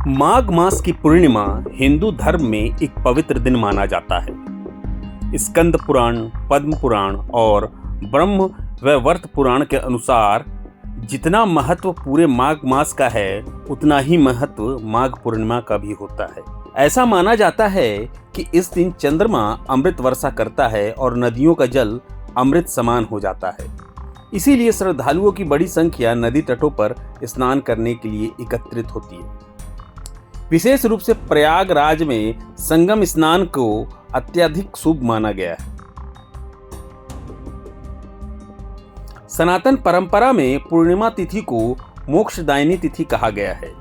माघ मास की पूर्णिमा हिंदू धर्म में एक पवित्र दिन माना जाता है। स्कंद पुराण, पद्म पुराण और ब्रह्म वैवर्त पुराण के अनुसार जितना महत्व पूरे माघ मास का है, उतना ही महत्व माघ पूर्णिमा का भी होता है। ऐसा माना जाता है कि इस दिन चंद्रमा अमृत वर्षा करता है और नदियों का जल अमृत समान हो जाता है। इसीलिए श्रद्धालुओं की बड़ी संख्या नदी तटों पर स्नान करने के लिए एकत्रित होती है। विशेष रूप से प्रयागराज में संगम स्नान को अत्यधिक शुभ माना गया है। सनातन परंपरा में पूर्णिमा तिथि को मोक्षदायिनी तिथि कहा गया है।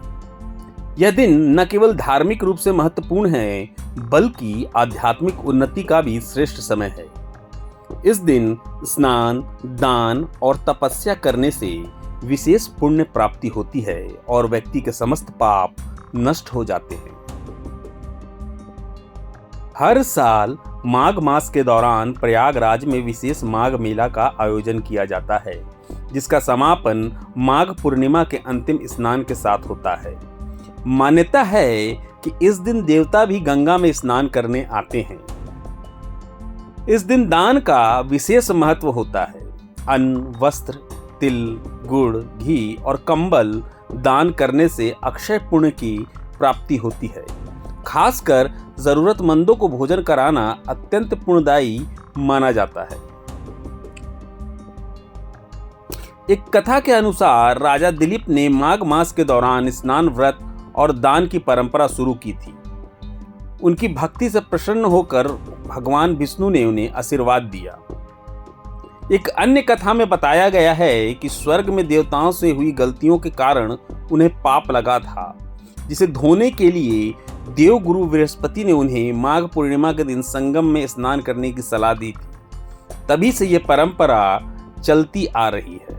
यह दिन न केवल धार्मिक रूप से महत्वपूर्ण है, बल्कि आध्यात्मिक उन्नति का भी श्रेष्ठ समय है। इस दिन स्नान, दान और तपस्या करने से विशेष पुण्य प्राप्ति होती है और व्यक्ति के समस्त पाप नष्ट हो जाते हैं। हर साल माघ मास के दौरान प्रयागराज में विशेष माघ मेला का आयोजन किया जाता है, जिसका समापन माघ पूर्णिमा के अंतिम स्नान के साथ होता है। मान्यता है कि इस दिन देवता भी गंगा में स्नान करने आते हैं। इस दिन दान का विशेष महत्व होता है। अन्न, वस्त्र, तिल, गुड़, घी और कंबल दान करने से अक्षय पुण्य की प्राप्ति होती है। खासकर जरूरतमंदों को भोजन कराना अत्यंत पुण्यदायी माना जाता है। एक कथा के अनुसार राजा दिलीप ने माघ मास के दौरान स्नान, व्रत और दान की परंपरा शुरू की थी। उनकी भक्ति से प्रसन्न होकर भगवान विष्णु ने उन्हें आशीर्वाद दिया। एक अन्य कथा में बताया गया है कि स्वर्ग में देवताओं से हुई गलतियों के कारण उन्हें पाप लगा था, जिसे धोने के लिए देवगुरु बृहस्पति ने उन्हें माघ पूर्णिमा के दिन संगम में स्नान करने की सलाह दी थी। तभी से यह परंपरा चलती आ रही है।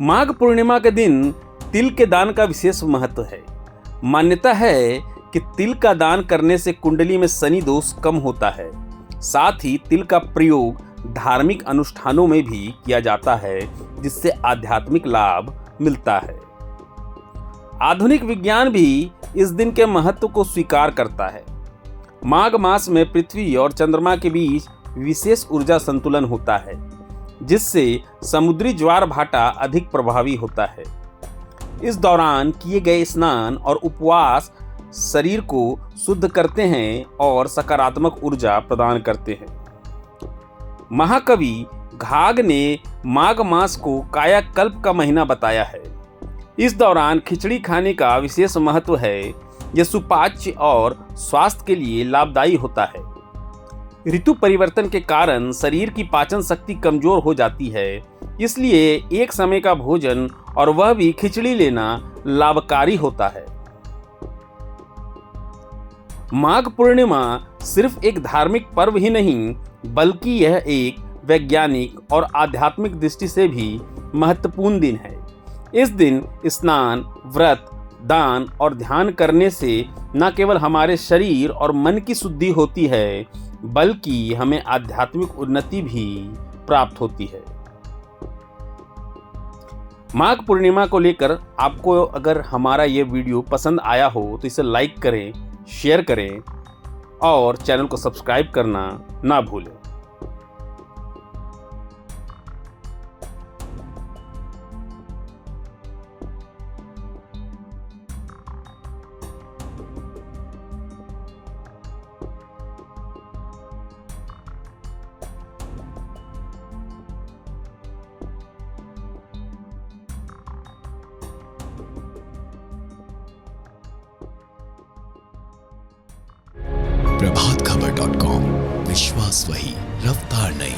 माघ पूर्णिमा के दिन तिल के दान का विशेष महत्व है। मान्यता है कि तिल का दान करने से कुंडली में शनि दोष कम होता है। साथ ही तिल का प्रयोग धार्मिक अनुष्ठानों में भी किया जाता है, जिससे आध्यात्मिक लाभ मिलता है। आधुनिक विज्ञान भी इस दिन के महत्व को स्वीकार करता है। माघ मास में पृथ्वी और चंद्रमा के बीच विशेष ऊर्जा संतुलन होता है, जिससे समुद्री ज्वार भाटा अधिक प्रभावी होता है। इस दौरान किए गए स्नान और उपवास शरीर को शुद्ध करते हैं और सकारात्मक ऊर्जा प्रदान करते हैं। महाकवि घाघ ने माघ मास को कायाकल्प का महीना बताया है। इस दौरान खिचड़ी खाने का विशेष महत्व है। यह सुपाच्य और स्वास्थ्य के लिए लाभदायी होता है। ऋतु परिवर्तन के कारण शरीर की पाचन शक्ति कमजोर हो जाती है, इसलिए एक समय का भोजन, और वह भी खिचड़ी लेना, लाभकारी होता है। माघ पूर्णिमा सिर्फ एक धार्मिक पर्व ही नहीं, बल्कि यह एक वैज्ञानिक और आध्यात्मिक दृष्टि से भी महत्वपूर्ण दिन है। इस दिन स्नान, व्रत, दान और ध्यान करने से न केवल हमारे शरीर और मन की शुद्धि होती है, बल्कि हमें आध्यात्मिक उन्नति भी प्राप्त होती है। माघ पूर्णिमा को लेकर आपको अगर हमारा ये वीडियो पसंद आया हो तो इसे लाइक करें, शेयर करें और चैनल को सब्सक्राइब करना ना भूलें। प्रभातखबर.com, विश्वास वही, रफ्तार नहीं।